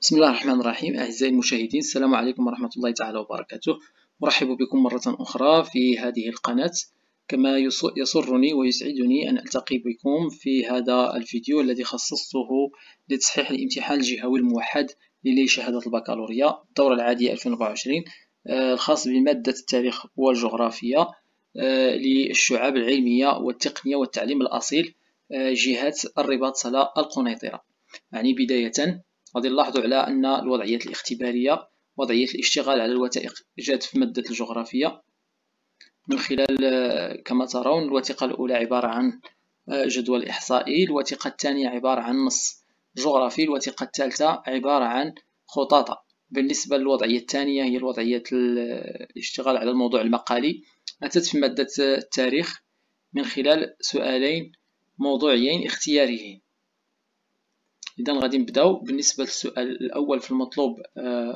بسم الله الرحمن الرحيم. أعزائي المشاهدين، السلام عليكم ورحمة الله تعالى وبركاته. أرحب بكم مرة أخرى في هذه القناة. كما يسرني ويسعدني أن ألتقي بكم في هذا الفيديو الذي خصصته لتصحيح الامتحان الجهوي الموحد لشهادة البكالوريا الدورة العادية 2024 الخاص بمادة التاريخ والجغرافيا للشعاب العلمية والتقنية والتعليم الأصيل جهة الرباط سلا القنيطرة. يعني بداية غادي نلاحظوا على أن الوضعيات الاختبارية وضعية الاشتغال على الوثائق جات في مادة الجغرافيا من خلال كما ترون الوثيقة الأولى عبارة عن جدول إحصائي، الوثيقة الثانية عبارة عن نص جغرافي، الوثيقة الثالثة عبارة عن خطاطة. بالنسبة للوضعية الثانية هي الوضعية الاشتغال على الموضوع المقالي، أتت في مادة التاريخ من خلال سؤالين موضوعيين اختياريين. إذا غادي نبداو بالنسبة للسؤال الأول في المطلوب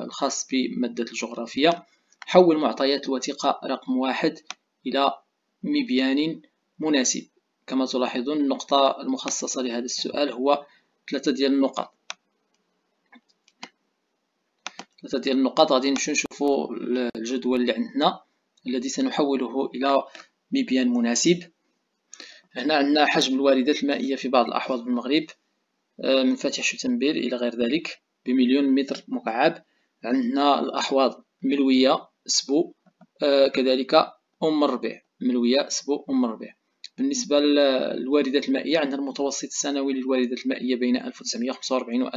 الخاص بمادة الجغرافيا. حول معطيات الوثيقة رقم 1 إلى مبيان مناسب. كما تلاحظون النقطة المخصصة لهذا السؤال هو 3 ديال النقاط. 3 ديال النقاط. غادي نمشيو نشوفوا الجدول اللي عندنا الذي سنحوله إلى مبيان مناسب. هنا عندنا حجم الواردات المائية في بعض الأحواض بالمغرب من فتح شتنبير إلى غير ذلك بمليون متر مكعب. عندنا الأحواض ملوية سبو كذلك أم الربيع، ملوية سبو أم الربيع. بالنسبة للواردات المائية عندنا المتوسط السنوي للواردات المائية بين 1945 و 2023،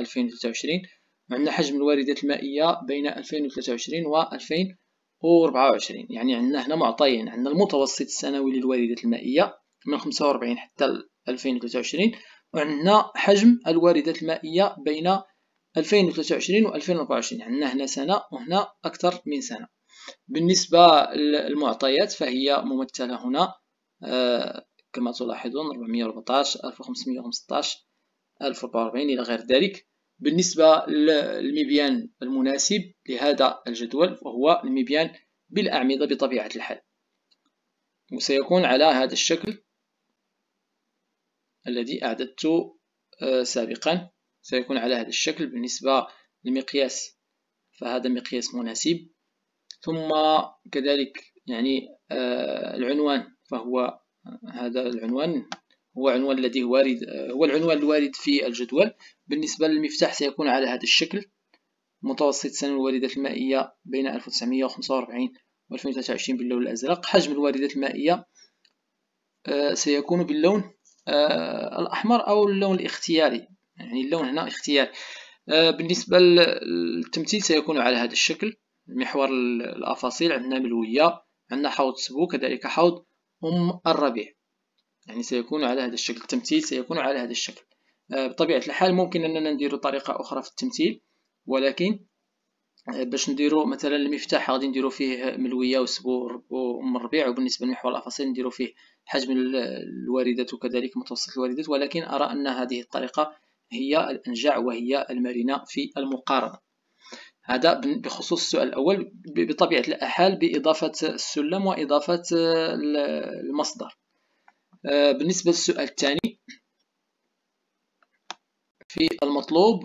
وعندنا حجم الواردات المائية بين 2023 و 2024. يعني عندنا هنا معطيين، عندنا المتوسط السنوي للواردات المائية من 45 حتى 2023، وعندنا حجم الواردات المائية بين 2023 و 2024. عندنا هنا سنة وهنا أكثر من سنة. بالنسبة للمعطيات فهي ممثلة هنا كما تلاحظون 414 1515 1044 إلى غير ذلك. بالنسبة للمبيان المناسب لهذا الجدول وهو المبيان بالأعمدة بطبيعة الحال، وسيكون على هذا الشكل الذي أعددته سابقا. سيكون على هذا الشكل. بالنسبة للمقياس فهذا مقياس مناسب. ثم كذلك يعني العنوان، فهو هذا العنوان هو عنوان الذي وارد، هو العنوان الوارد في الجدول. بالنسبة للمفتاح سيكون على هذا الشكل: متوسط سنة الواردات المائية بين 1945 و 2023 باللون الأزرق. حجم الواردات المائية سيكون باللون الأحمر أو اللون الاختياري، يعني اللون هنا اختياري. بالنسبة للتمثيل سيكون على هذا الشكل: محور الأفاصيل عندنا ملوية، عندنا حوض سبو كذلك حوض أم الربيع. يعني سيكون على هذا الشكل، التمثيل سيكون على هذا الشكل. بطبيعة الحال ممكن أننا ندير طريقة أخرى في التمثيل، ولكن باش نديرو مثلا المفتاح غادي نديرو فيه ملوية وسبو وأم الربيع، وبالنسبة لمحور الأفاصيل نديرو فيه حجم الواردات وكذلك متوسط الواردات. ولكن أرى أن هذه الطريقة هي الأنجع وهي المرنة في المقارنة. هذا بخصوص السؤال الأول بطبيعة الحال بإضافة السلم وإضافة المصدر. بالنسبة للسؤال الثاني في المطلوب: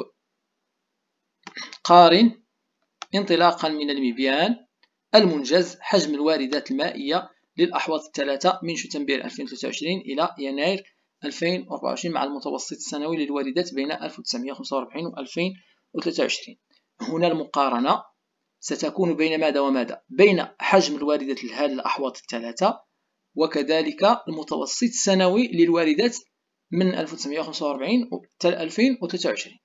قارن انطلاقا من المبيان المنجز حجم الواردات المائية للأحواض الثلاثة من شتنبر 2023 إلى يناير 2024 مع المتوسط السنوي للواردات بين 1945 و 2023. هنا المقارنة ستكون بين ماذا وماذا؟ بين حجم الواردات لهذه الأحواض الثلاثة وكذلك المتوسط السنوي للواردات من 1945 حتى 2023.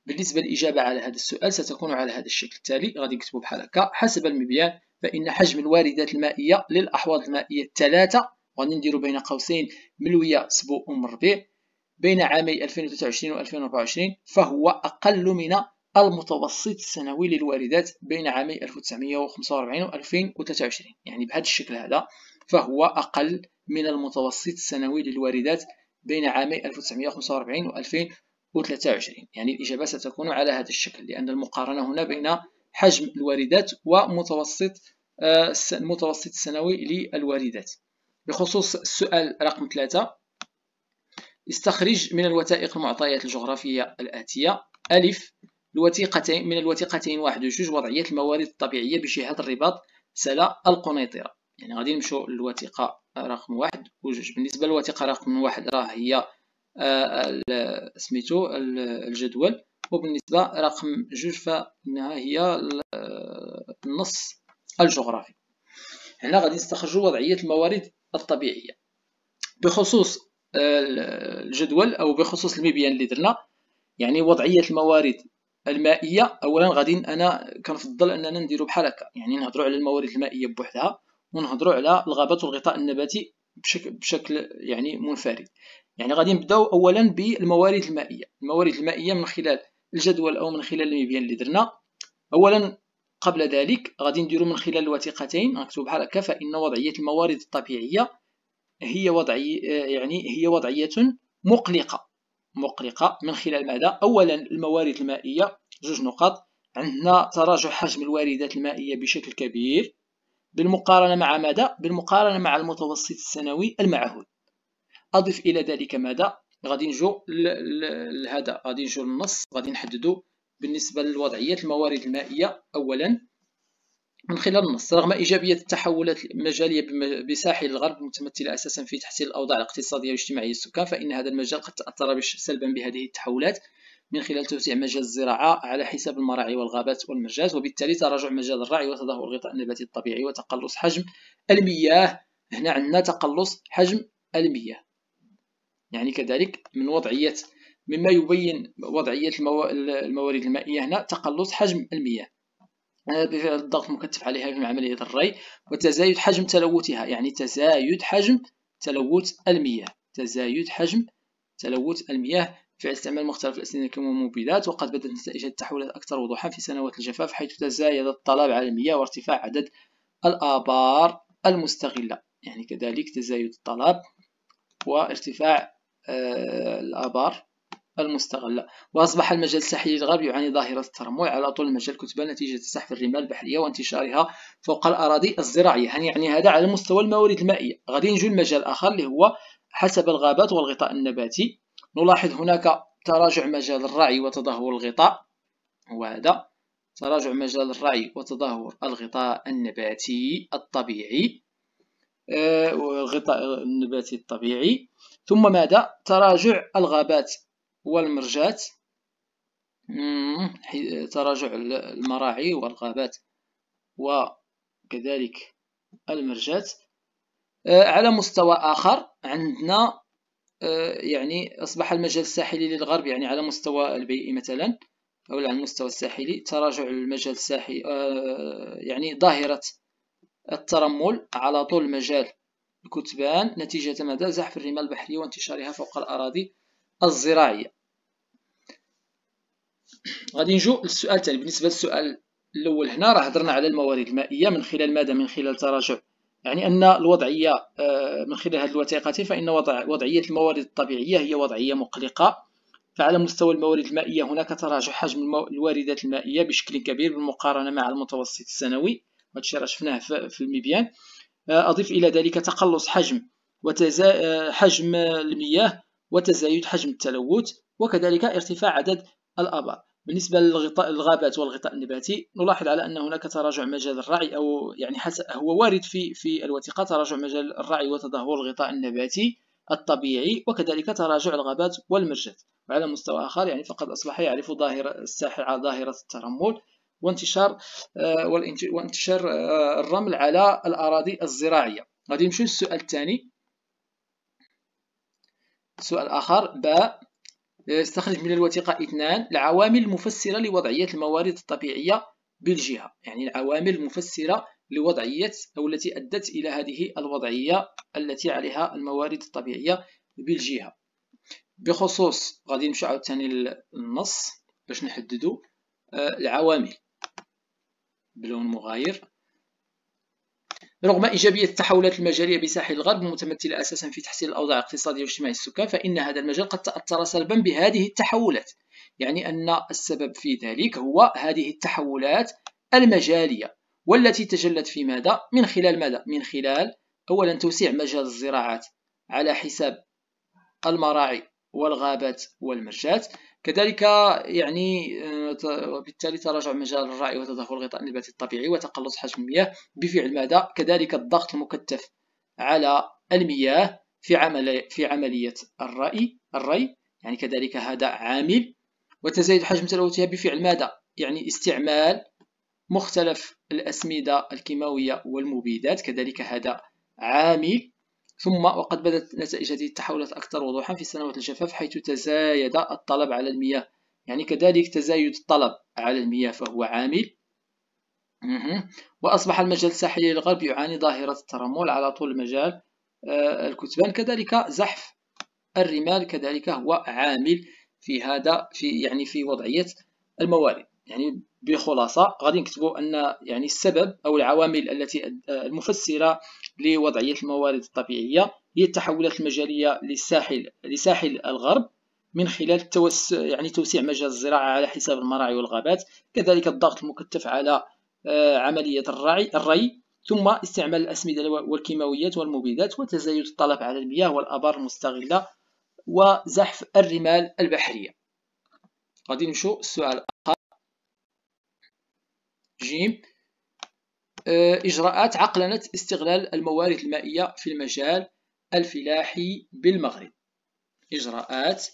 بالنسبة للإجابة على هذا السؤال ستكون على هذا الشكل التالي. غادي نكتبوا بحال هكا: حسب المبيان فإن حجم الواردات المائية للأحواض المائية الثلاثة، وغادي نديروا بين قوسين ملوية سبو أم الربيع، بين عامي 2023 و 2024 فهو أقل من المتوسط السنوي للواردات بين عامي 1945 و 2023. يعني بهذا الشكل هذا فهو أقل من المتوسط السنوي للواردات بين عامي 1945 و 2023. يعني الإجابة ستكون على هذا الشكل، لأن المقارنة هنا بين حجم الواردات ومتوسط المتوسط السنوي للواردات. بخصوص السؤال رقم 3: استخرج من الوثائق المعطيات الجغرافية الآتية: ألف، الوثيقتين من الوثيقتين 1 و 2 وضعية الموارد الطبيعية بجهة الرباط سلا القنيطرة. يعني غادي نمشيو للوثيقة رقم 1 و 2. بالنسبة للوثيقة رقم 1 راه هي سميتو الجدول، وبالنسبة رقم 2 فإنها هي النص الجغرافي. هنا غادي نستخرجوا وضعية الموارد الطبيعية. بخصوص الجدول أو بخصوص المبيان اللي درنا، يعني وضعية الموارد المائية، أولا غادي أنا كنفضل أننا نديرو بحال هكا، يعني نهضروا على الموارد المائية بوحدها ونهضروا على الغابات والغطاء النباتي بشكل يعني منفرد. يعني غادي نبداو أولا بالموارد المائية. الموارد المائية من خلال الجدول أو من خلال المبيان اللي درنا. أولا قبل ذلك غادي نديرو من خلال الوثيقتين، نكتبو بحال هكا، فإن وضعية الموارد الطبيعية هي وضعية مقلقة من خلال ماذا؟ أولا الموارد المائية، 2 نقط. عندنا تراجع حجم الواردات المائية بشكل كبير بالمقارنة مع ماذا؟ بالمقارنة مع المتوسط السنوي المعهود. أضف إلى ذلك ماذا؟ غادي نجو لهذا، غادي نجو للنص، غادي نحددو بالنسبة لوضعية الموارد المائية. أولا من خلال النص، رغم إيجابية التحولات المجالية بساحل الغرب المتمثلة أساسا في تحسين الأوضاع الاقتصادية والاجتماعية للسكان، فإن هذا المجال قد تأثر سلبا بهذه التحولات من خلال توسيع مجال الزراعة على حساب المراعي والغابات والمجاز، وبالتالي تراجع مجال الرعي وتدهور الغطاء النباتي الطبيعي وتقلص حجم المياه. هنا عندنا تقلص حجم المياه، يعني كذلك من وضعية مما يبين وضعية الموارد المائية هنا تقلص حجم المياه بفعل الضغط المكثف عليها في عملية الري، وتزايد حجم تلوثها، يعني تزايد حجم تلوث المياه، تزايد حجم تلوث المياه فعل استعمال مختلف الأسمدة والمبيدات. وقد بدت نتائج التحولات أكثر وضوحا في سنوات الجفاف، حيث تزايد الطلب على المياه وارتفاع عدد الآبار المستغلة، يعني كذلك تزايد الطلب وارتفاع الآبار المستغلة. وأصبح المجال الساحلي للغرب يعاني ظاهرة الترمل على طول المجال كتبان نتيجة سحب الرمال البحرية وانتشارها فوق الأراضي الزراعية. يعني هذا على مستوى الموارد المائية. غادي نجي لمجال آخر اللي هو حسب الغابات والغطاء النباتي. نلاحظ هناك تراجع مجال الرعي وتدهور الغطاء، وهذا تراجع مجال الرعي وتدهور الغطاء النباتي الطبيعي، والغطاء النباتي الطبيعي. ثم ماذا؟ تراجع الغابات والمرجات، تراجع المراعي والغابات وكذلك المرجات. على مستوى آخر عندنا يعني أصبح المجال الساحلي للغرب، يعني على مستوى البيئي مثلا أو على المستوى الساحلي، تراجع المجال الساحلي يعني ظاهرة الترمل على طول مجال الكتبان نتيجة ماذا؟ زحف الرمال البحرية وانتشارها فوق الأراضي الزراعية. غادي نجو للسؤال الثاني. بالنسبة للسؤال الأول هنا راه هضرنا على الموارد المائية من خلال ماذا؟ من خلال تراجع، يعني أن الوضعية من خلال هذه الوثيقتين فإن وضعية الموارد الطبيعية هي وضعية مقلقة. فعلى مستوى الموارد المائية هناك تراجع حجم الواردات المائية بشكل كبير بالمقارنة مع المتوسط السنوي، وهذا الشيء راه شفناه في المبيان. أضيف إلى ذلك تقلص حجم المياه وتزايد حجم التلوث، وكذلك ارتفاع عدد الآبار. بالنسبة للغابات والغطاء النباتي نلاحظ على أن هناك تراجع مجال الرعي، أو يعني هو وارد في الوثيقة تراجع مجال الرعي وتدهور الغطاء النباتي الطبيعي، وكذلك تراجع الغابات والمرجات. وعلى مستوى آخر يعني فقد أصبح يعرف الساحل ظاهرة الترمل وانتشار الرمل على الأراضي الزراعية. غادي نمشيو للسؤال الثاني. سؤال آخر باء، استخرج من الوثيقة 2 العوامل المفسرة لوضعية الموارد الطبيعية بالجهة، يعني العوامل المفسرة لوضعية أو التي أدت إلى هذه الوضعية التي عليها الموارد الطبيعية بالجهة. بخصوص غادي نمشيو عاوتاني للنص باش نحددو العوامل بلون مغاير. رغم إيجابية التحولات المجالية بساحل الغرب المتمثلة أساسا في تحسين الأوضاع الاقتصادية والاجتماعية للسكان، فإن هذا المجال قد تأثر سلبا بهذه التحولات. يعني أن السبب في ذلك هو هذه التحولات المجالية، والتي تجلت في ماذا؟ من خلال ماذا؟ من خلال أولا توسيع مجال الزراعات على حساب المراعي والغابات والمرجات، كذلك يعني وبالتالي تراجع مجال الرعي وتدهور الغطاء النباتي الطبيعي وتقلص حجم المياه. بفعل ماذا؟ كذلك الضغط المكثف على المياه في عملية الري، يعني كذلك هذا عامل. وتزايد حجم تلوثها بفعل ماذا؟ يعني استعمال مختلف الأسمدة الكيماوية والمبيدات، كذلك هذا عامل. ثم وقد بدت نتائج هذه التحولات أكثر وضوحا في سنوات الجفاف، حيث تزايد الطلب على المياه، يعني كذلك تزايد الطلب على المياه فهو عامل. وأصبح المجال الساحلي للغرب يعاني ظاهرة الترمل على طول مجال الكتبان، كذلك زحف الرمال كذلك هو عامل في هذا في وضعية الموارد. يعني بخلاصة غادي نكتبوا أن يعني السبب أو العوامل التي المفسرة لوضعية الموارد الطبيعية هي التحولات المجالية لساحل الغرب من خلال توسيع مجال الزراعة على حساب المراعي والغابات، كذلك الضغط المكثف على عملية الري، ثم استعمال الأسمدة والكيماويات والمبيدات، وتزايد الطلب على المياه والآبار المستغلة، وزحف الرمال البحرية. غادي نمشيو السؤال آخر. جيم. إجراءات عقلنة استغلال الموارد المائية في المجال الفلاحي بالمغرب. إجراءات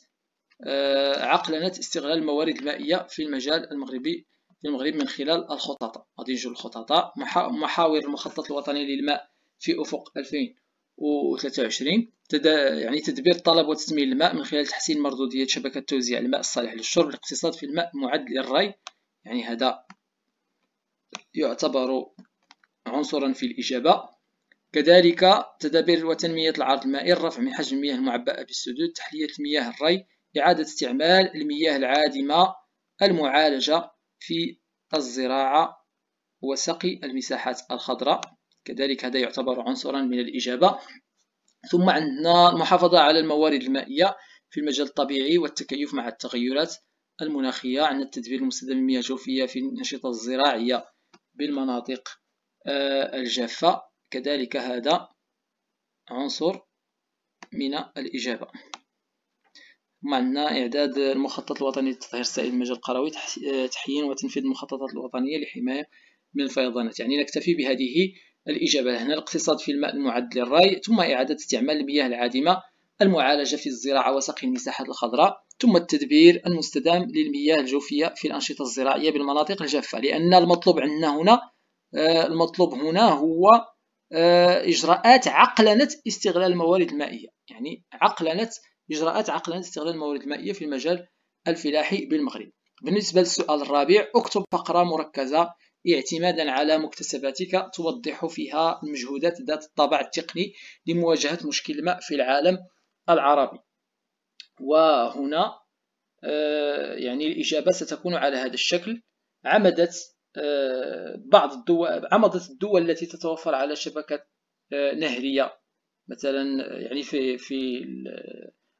عقلنة استغلال الموارد المائية في المجال المغربي في المغرب من خلال الخطط. غادي نجيو للخطط. محاور المخطط الوطني للماء في أفق 2023. يعني تدبير الطلب وتثمين الماء من خلال تحسين مردودية شبكة توزيع الماء الصالح للشرب، الاقتصاد في الماء معد للري، يعني هذا يعتبر عنصرا في الإجابة. كذلك تدابير وتنمية العرض المائي، الرفع من حجم المياه المعبأة بالسدود، تحلية المياه الري، إعادة استعمال المياه العادمة، المعالجة في الزراعة، وسقي المساحات الخضراء، كذلك هذا يعتبر عنصرا من الإجابة. ثم عندنا المحافظة على الموارد المائية في المجال الطبيعي والتكيف مع التغيرات المناخية. عندنا التدبير المستدام للمياه الجوفية في الأنشطة الزراعية بالمناطق الجافة، كذلك هذا عنصر من الإجابة. ثم عندنا إعداد المخطط الوطني لتطهير سائل المجال القروي، تحيين وتنفيذ المخططات الوطنية للحماية من الفيضانات. يعني نكتفي بهذه الإجابة. هنا الاقتصاد في الماء المعد للري، ثم إعادة استعمال المياه العادمة، المعالجة في الزراعة وسقي المساحات الخضراء، ثم التدبير المستدام للمياه الجوفية في الأنشطة الزراعية بالمناطق الجافة. لأن المطلوب عندنا هنا هو إجراءات عقلنة استغلال الموارد المائية، يعني إجراءات عقلنة استغلال الموارد المائية في المجال الفلاحي بالمغرب. بالنسبة للسؤال الرابع، اكتب فقرة مركزة اعتمادا على مكتسباتك توضح فيها المجهودات ذات الطابع التقني لمواجهة مشكل الماء في العالم العربي. وهنا يعني الإجابة ستكون على هذا الشكل. عمدت الدول التي تتوفر على شبكة نهرية مثلا، يعني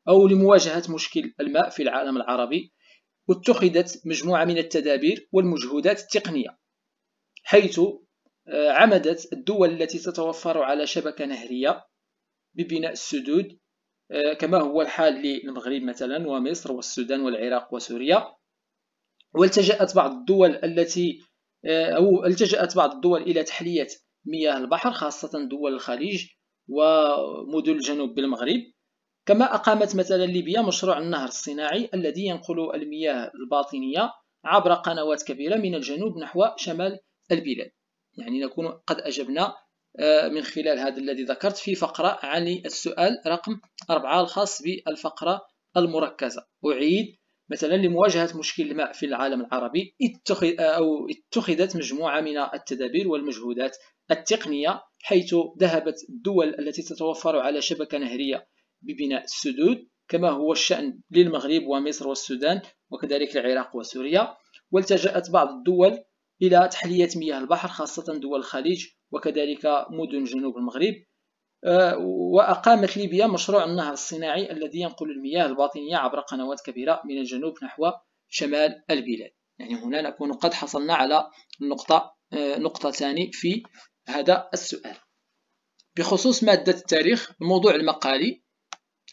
أو لمواجهة مشكل الماء في العالم العربي، واتخذت مجموعة من التدابير والمجهودات التقنية، حيث عمدت الدول التي تتوفر على شبكة نهرية ببناء السدود، كما هو الحال للمغرب مثلا ومصر والسودان والعراق وسوريا. والتجأت بعض الدول إلى تحلية مياه البحر، خاصة دول الخليج ومدن الجنوب بالمغرب. كما أقامت مثلا ليبيا مشروع النهر الصناعي الذي ينقل المياه الباطنية عبر قنوات كبيرة من الجنوب نحو شمال البلاد. يعني نكون قد أجبنا من خلال هذا الذي ذكرت في فقرة عن السؤال رقم 4 الخاص بالفقرة المركزة. أعيد مثلا لمواجهة مشكل الماء في العالم العربي اتخذت مجموعة من التدابير والمجهودات التقنية، حيث ذهبت الدول التي تتوفر على شبكة نهرية ببناء السدود، كما هو الشأن للمغرب ومصر والسودان وكذلك العراق وسوريا. والتجأت بعض الدول إلى تحلية مياه البحر، خاصة دول الخليج وكذلك مدن جنوب المغرب. وأقامت ليبيا مشروع النهر الصناعي الذي ينقل المياه الباطنية عبر قنوات كبيرة من الجنوب نحو شمال البلاد. يعني هنا نكون قد حصلنا على نقطتان في هذا السؤال. بخصوص مادة التاريخ، الموضوع المقالي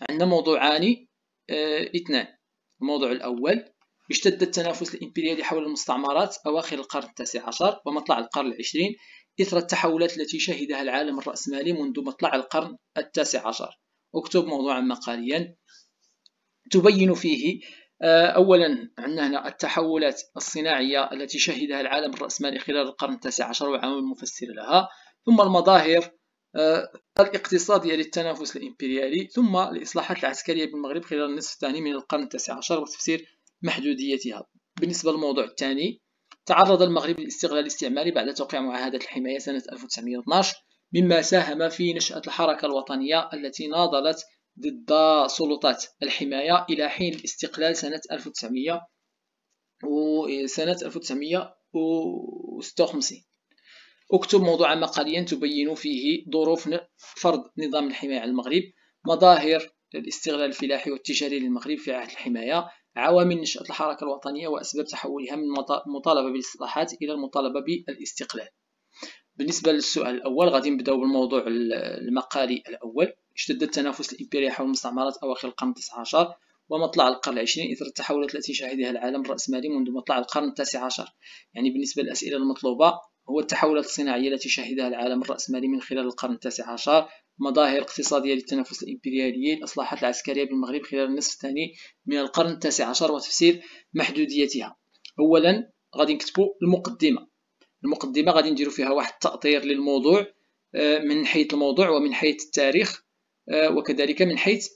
عندنا موضوعان اثنان. الموضوع الأول اشتد التنافس الإمبريالي حول المستعمرات أواخر القرن التاسع عشر ومطلع القرن العشرين إثر التحولات التي شهدها العالم الرأسمالي منذ مطلع القرن التاسع عشر. اكتب موضوعا مقاليا تبين فيه أولا عندنا هنا التحولات الصناعية التي شهدها العالم الرأسمالي خلال القرن التاسع عشر وعوامل مفسرة لها، ثم المظاهر الاقتصادية للتنافس الإمبريالي، ثم الإصلاحات العسكرية بالمغرب خلال النصف الثاني من القرن التاسع عشر وتفسير محدوديتها. بالنسبة للموضوع الثاني، تعرض المغرب للاستغلال الاستعماري بعد توقيع معاهدة الحماية سنة 1912، مما ساهم في نشأة الحركة الوطنية التي ناضلت ضد سلطات الحماية إلى حين الاستقلال سنة 1956. اكتب موضوعا مقاليا تبين فيه ظروف فرض نظام الحماية على المغرب، مظاهر الاستغلال الفلاحي والتجاري للمغرب في عهد الحماية، عوامل نشأة الحركة الوطنية وأسباب تحولها من المطالبة بالإصلاحات إلى المطالبة بالاستقلال. بالنسبة للسؤال الأول غادي نبداو بالموضوع المقالي الأول. اشتد التنافس الإمبريالي حول المستعمرات أواخر القرن التاسع عشر ومطلع القرن العشرين إثر التحولات التي شهدها العالم الرأسمالي منذ مطلع القرن التاسع عشر. يعني بالنسبة للأسئلة المطلوبة هو التحولات الصناعية التي شهدها العالم الرأسمالي من خلال القرن التاسع عشر، مظاهر اقتصادية للتنافس الإمبريالي، الإصلاحات العسكرية بالمغرب خلال النصف الثاني من القرن التاسع عشر وتفسير محدوديتها. أولا غادي نكتبوا المقدمة غادي نديرو فيها واحد التأطير للموضوع من حيث الموضوع ومن حيث التاريخ وكذلك من حيث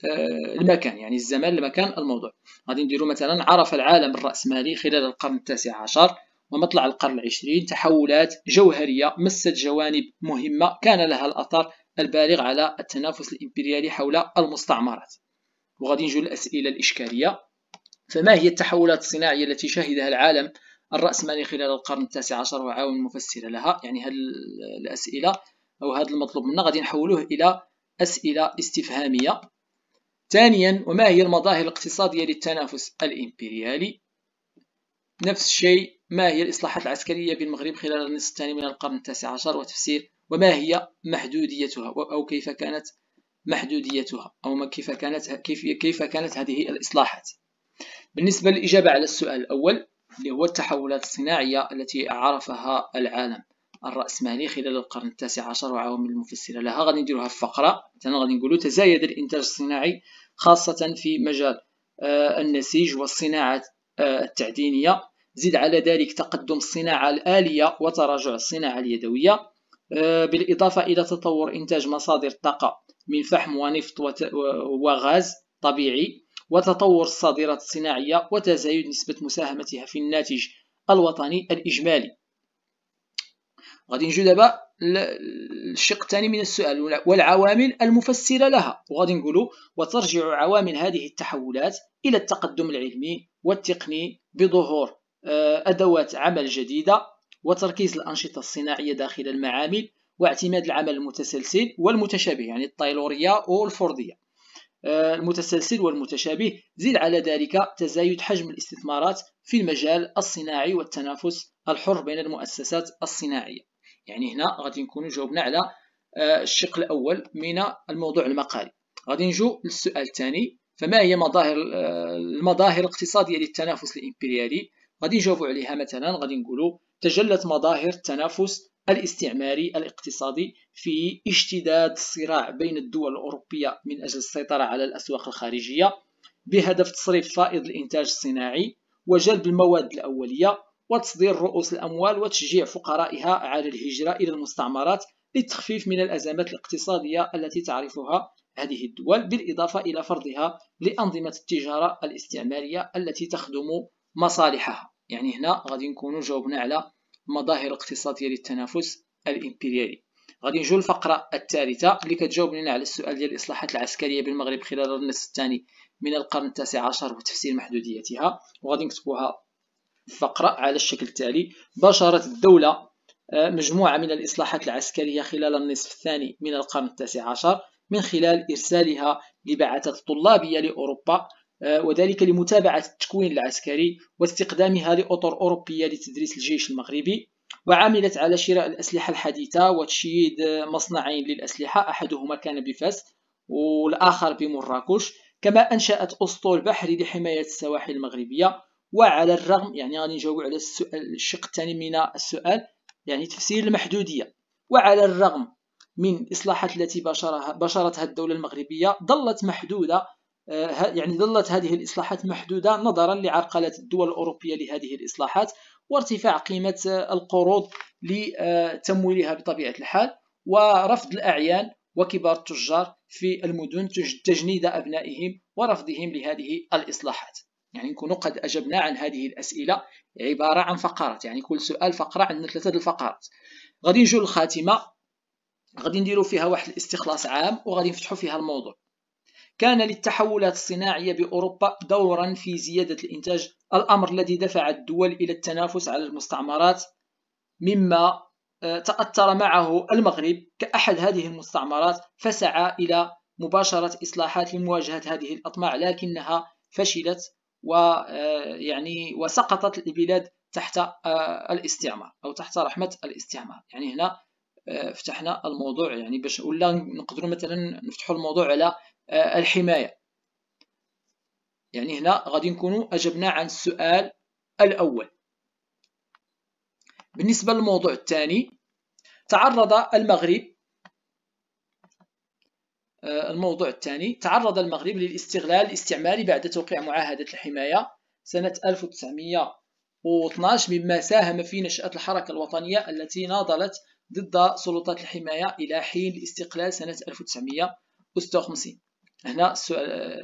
المكان، يعني الزمان المكان الموضوع. غادي نديرو مثلا عرف العالم الرأسمالي خلال القرن التاسع عشر ومطلع القرن العشرين تحولات جوهرية مست جوانب مهمة كان لها الأثر البالغ على التنافس الإمبريالي حول المستعمرات. وغادي نجو الأسئلة الإشكالية. فما هي التحولات الصناعية التي شهدها العالم الرأسمالي خلال القرن التاسع عشر وعوامل مفسرة لها؟ يعني هذه الأسئلة أو هذا المطلوب منا غادي نحولوه إلى أسئلة استفهامية. ثانيا، وما هي المظاهر الاقتصادية للتنافس الإمبريالي؟ نفس الشيء، ما هي الإصلاحات العسكرية بالمغرب خلال النصف الثاني من القرن التاسع عشر وتفسير وما هي محدوديتها أو كيف كانت محدوديتها أو كيف كانت هذه الإصلاحات. بالنسبة للإجابة على السؤال الأول اللي هو التحولات الصناعية التي عرفها العالم الرأسمالي خلال القرن التاسع عشر وعوامل المفسرة لها، غادي نديروها في فقرة. مثلا غادي نقولوا تزايد الإنتاج الصناعي خاصة في مجال النسيج والصناعة التعدينية، زد على ذلك تقدم الصناعة الآلية وتراجع الصناعة اليدوية، بالإضافة إلى تطور إنتاج مصادر الطاقة من فحم ونفط وغاز طبيعي، وتطور الصادرات الصناعية وتزايد نسبة مساهمتها في الناتج الوطني الإجمالي. غادي نجو دابا للشق الثاني من السؤال والعوامل المفسرة لها، وغادي نقولوا وترجع عوامل هذه التحولات إلى التقدم العلمي والتقني بظهور أدوات عمل جديدة وتركيز الأنشطة الصناعية داخل المعامل واعتماد العمل المتسلسل والمتشابه، يعني الطيلورية والفردية، المتسلسل والمتشابه. زد على ذلك تزايد حجم الاستثمارات في المجال الصناعي والتنافس الحر بين المؤسسات الصناعية. يعني هنا غادي نكونوا جاوبنا على الشق الأول من الموضوع المقالي. غادي نجو للسؤال الثاني، فما هي المظاهر الاقتصادية للتنافس الإمبريالي؟ غادي نجاوبوا عليها. مثلا غادي نقولوا تجلت مظاهر التنافس الاستعماري الاقتصادي في اشتداد الصراع بين الدول الأوروبية من أجل السيطرة على الأسواق الخارجية بهدف تصريف فائض الإنتاج الصناعي وجلب المواد الأولية وتصدير رؤوس الأموال وتشجيع فقرائها على الهجرة إلى المستعمرات للتخفيف من الأزمات الاقتصادية التي تعرفها هذه الدول، بالإضافة إلى فرضها لأنظمة التجارة الاستعمارية التي تخدم مصالحها. يعني هنا غادي نكونوا جاوبنا على المظاهر الاقتصادية للتنافس الإمبريالي. غادي نجو الفقرة الثالثة اللي كتجاوب لنا على السؤال ديال الإصلاحات العسكرية بالمغرب خلال النصف الثاني من القرن التاسع عشر وتفسير محدوديتها، وغادي نكتبوها فقرة على الشكل التالي: باشرت الدولة مجموعة من الإصلاحات العسكرية خلال النصف الثاني من القرن التاسع عشر من خلال إرسالها لبعثات طلابية لأوروبا، وذلك لمتابعة التكوين العسكري واستخدامها لأطر أوروبية لتدريس الجيش المغربي، وعملت على شراء الأسلحة الحديثة وتشييد مصنعين للأسلحة، أحدهما كان بفاس والآخر بمراكش. كما أنشأت أسطول بحري لحماية السواحل المغربية وعلى الرغم، يعني غادي نجاوب على الشق الثاني من السؤال، يعني تفسير المحدودية. وعلى الرغم من الإصلاحات التي باشرتها الدولة المغربية ظلت محدودة، يعني ظلت هذه الإصلاحات محدودة نظرا لعرقلة الدول الأوروبية لهذه الإصلاحات، وارتفاع قيمة القروض لتمويلها بطبيعة الحال، ورفض الأعيان وكبار التجار في المدن تجنيد أبنائهم ورفضهم لهذه الإصلاحات. يعني نكون قد أجبنا عن هذه الأسئلة، عبارة عن فقرات، يعني كل سؤال فقرة، عندنا 3 الفقرات. غادي نجيو للخاتمة، غادي نديرو فيها واحد الاستخلاص عام وغادي نفتحو فيها الموضوع. كان للتحولات الصناعية بأوروبا دورا في زيادة الإنتاج، الأمر الذي دفع الدول إلى التنافس على المستعمرات، مما تأثر معه المغرب كأحد هذه المستعمرات، فسعى إلى مباشرة إصلاحات لمواجهة هذه الأطماع، لكنها فشلت وسقطت البلاد تحت الاستعمار أو تحت رحمة الاستعمار. يعني هنا فتحنا الموضوع، يعني باش ولا نقدروا مثلا نفتحوا الموضوع على الحماية. يعني هنا غادي نكونوا أجبنا عن السؤال الأول. بالنسبة للموضوع الثاني، تعرض المغرب للاستغلال الاستعماري بعد توقيع معاهدة الحماية سنة 1912، مما ساهم في نشأة الحركة الوطنية التي ناضلت ضد سلطات الحماية إلى حين الاستقلال سنة 1956. هنا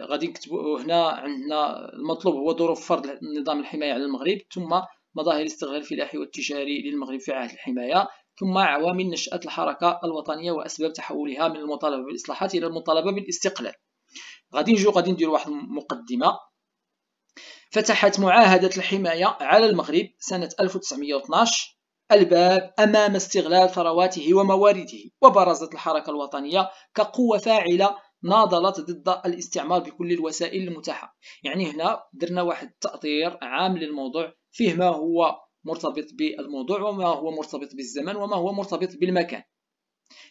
غادي نكتبوا، هنا عندنا المطلوب هو ظروف فرض نظام الحماية على المغرب، ثم مظاهر الاستغلال الفلاحي والتجاري للمغرب في عهد الحماية، ثم عوامل نشأة الحركة الوطنية وأسباب تحولها من المطالبة بالإصلاحات إلى المطالبة بالاستقلال. غادي نديروا واحد المقدمة. فتحت معاهدة الحماية على المغرب سنة 1912 الباب أمام استغلال ثرواته وموارده، وبرزت الحركة الوطنية كقوة فاعلة ناضلت ضد الاستعمار بكل الوسائل المتاحة. يعني هنا درنا واحد تأطير عام للموضوع، فيه ما هو مرتبط بالموضوع وما هو مرتبط بالزمن وما هو مرتبط بالمكان.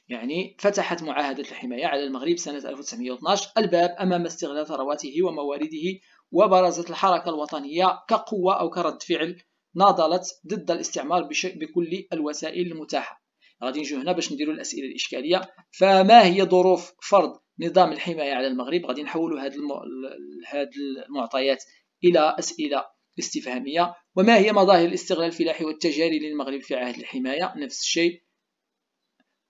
يعني فتحت معاهدة الحماية على المغرب سنة 1912 الباب أمام استغلال ثرواته وموارده، وبرزت الحركة الوطنية كقوة أو كرد فعل ناضلت ضد الاستعمار بكل الوسائل المتاحة. غادي نجيو هنا باش نديروا الأسئلة الإشكالية. فما هي ظروف فرض نظام الحماية على المغرب؟ غادي نحولوا هذه المعطيات إلى أسئلة استفهامية. وما هي مظاهر الاستغلال الفلاحي والتجاري للمغرب في عهد الحماية؟ نفس الشيء.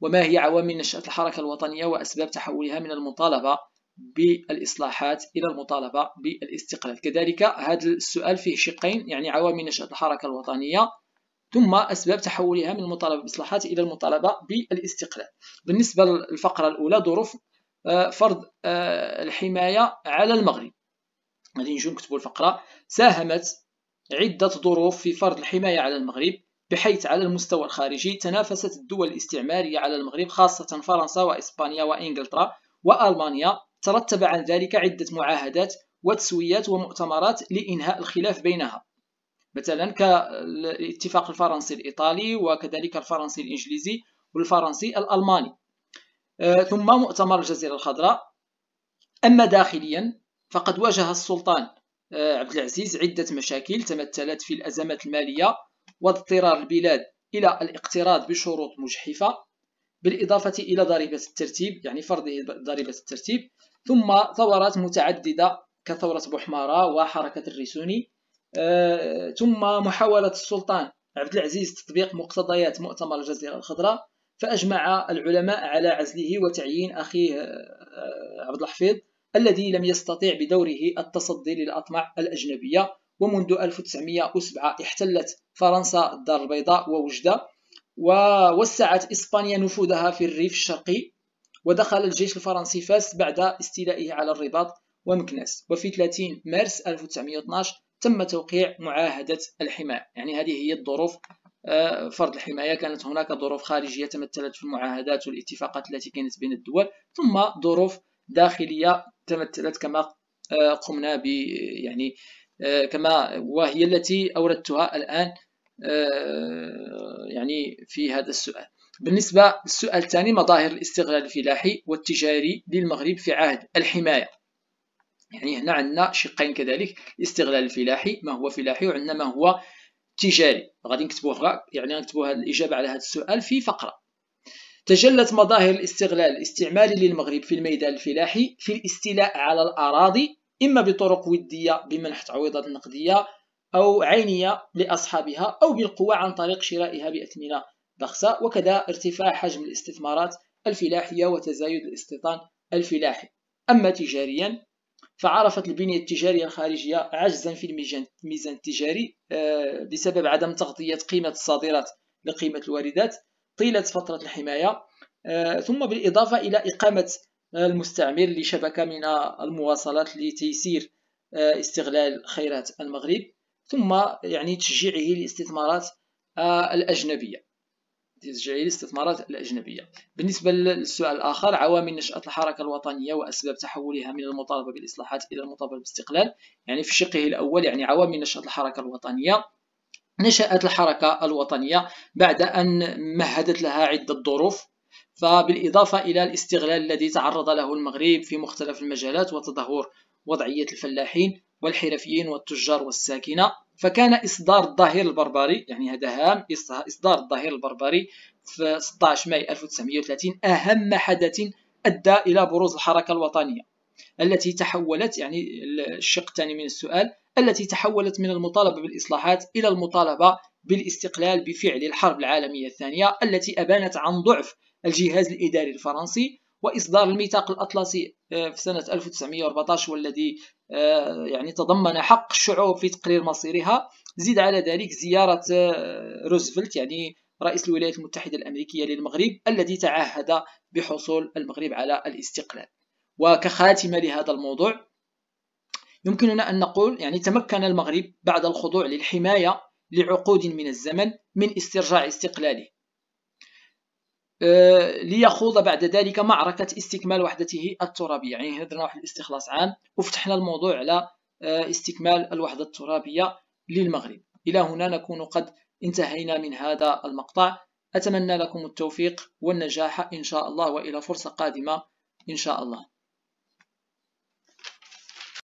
وما هي عوامل نشأة الحركة الوطنية وأسباب تحولها من المطالبة بالإصلاحات إلى المطالبة بالاستقلال؟ كذلك هذا السؤال فيه شقين، يعني عوامل نشأة الحركة الوطنية ثم أسباب تحولها من المطالبة بالإصلاحات إلى المطالبة بالاستقلال. بالنسبة للفقرة الأولى، ظروف فرض الحماية على المغرب، غادي نجيو نكتبوا الفقرة. ساهمت عدة ظروف في فرض الحماية على المغرب، بحيث على المستوى الخارجي تنافست الدول الاستعمارية على المغرب، خاصة فرنسا وإسبانيا وإنجلترا وألمانيا. ترتب عن ذلك عدة معاهدات وتسويات ومؤتمرات لإنهاء الخلاف بينها، مثلا كالاتفاق الفرنسي الإيطالي، وكذلك الفرنسي الإنجليزي والفرنسي الألماني، ثم مؤتمر الجزيرة الخضراء. أما داخليا فقد واجه السلطان عبد العزيز عدة مشاكل تمثلت في الأزمات المالية واضطرار البلاد إلى الاقتراض بشروط مجحفة، بالإضافة إلى ضريبة الترتيب، يعني فرض ضريبة الترتيب، ثم ثورات متعددة كثورة بوحمارة وحركة الريسوني، ثم محاولة السلطان عبد العزيز تطبيق مقتضيات مؤتمر الجزيرة الخضراء، فأجمع العلماء على عزله وتعيين أخيه عبد الحفيظ الذي لم يستطيع بدوره التصدي للأطماع الأجنبية. ومنذ 1907 احتلت فرنسا الدار البيضاء ووجدة، ووسعت إسبانيا نفوذها في الريف الشرقي، ودخل الجيش الفرنسي فاس بعد استيلائه على الرباط ومكناس. وفي 30 مارس 1912 تم توقيع معاهدة الحماية. يعني هذه هي الظروف فرض الحماية. كانت هناك ظروف خارجية تمثلت في المعاهدات والاتفاقات التي كانت بين الدول، ثم ظروف داخلية تمثلت كما قمنا ب يعني كما وهي التي أوردتها الآن يعني في هذا السؤال. بالنسبة للسؤال الثاني، مظاهر الاستغلال الفلاحي والتجاري للمغرب في عهد الحماية. يعني هنا عندنا شقين كذلك، الاستغلال الفلاحي ما هو فلاحي، وعندنا ما هو تجاري. غادي نكتبوها، يعني نكتبوا هذه الإجابة على هذا السؤال في فقرة. تجلت مظاهر الاستغلال الاستعماري للمغرب في الميدان الفلاحي في الاستيلاء على الأراضي، إما بطرق ودية بمنح تعويضات نقدية أو عينية لأصحابها، أو بالقوة عن طريق شرائها بأثمنة بخسة، وكذا ارتفاع حجم الاستثمارات الفلاحية وتزايد الاستيطان الفلاحي. أما تجاريا فعرفت البنية التجارية الخارجية عجزا في الميزان التجاري بسبب عدم تغطية قيمة الصادرات لقيمة الواردات طيلة فترة الحماية، ثم بالإضافة إلى إقامة المستعمر لشبكة من المواصلات لتيسير استغلال خيرات المغرب، ثم يعني تشجيعه للاستثمارات الأجنبية. بالنسبة للسؤال الآخر، عوامل نشأة الحركة الوطنية وأسباب تحولها من المطالبة بالإصلاحات إلى المطالبة بالاستقلال. يعني في شقه الأول يعني عوامل نشأة الحركة الوطنية. نشأت الحركة الوطنية بعد أن مهدت لها عدة ظروف، فبالإضافة إلى الاستغلال الذي تعرض له المغرب في مختلف المجالات وتدهور وضعية الفلاحين والحرفيين والتجار والساكنة، فكان إصدار الظهير البربري، يعني هذا هام، إصدار الظهير البربري في 16 ماي 1930 أهم حدث أدى إلى بروز الحركة الوطنية التي تحولت، يعني الشق الثاني من السؤال، التي تحولت من المطالبة بالإصلاحات إلى المطالبة بالاستقلال بفعل الحرب العالمية الثانية التي أبانت عن ضعف الجهاز الإداري الفرنسي، وإصدار الميثاق الأطلسي في سنة 1914 والذي يعني تضمن حق الشعوب في تقرير مصيرها. زيد على ذلك زيارة روزفلت يعني رئيس الولايات المتحدة الأمريكية للمغرب الذي تعهد بحصول المغرب على الاستقلال. وكخاتمة لهذا الموضوع يمكننا أن نقول يعني تمكن المغرب بعد الخضوع للحماية لعقود من الزمن من استرجاع استقلاله، ليخوض بعد ذلك معركة استكمال وحدته الترابية. يعني هذا واحد الاستخلاص عام، وفتحنا الموضوع على استكمال الوحدة الترابية للمغرب. إلى هنا نكون قد انتهينا من هذا المقطع. أتمنى لكم التوفيق والنجاح إن شاء الله، وإلى فرصة قادمة إن شاء الله.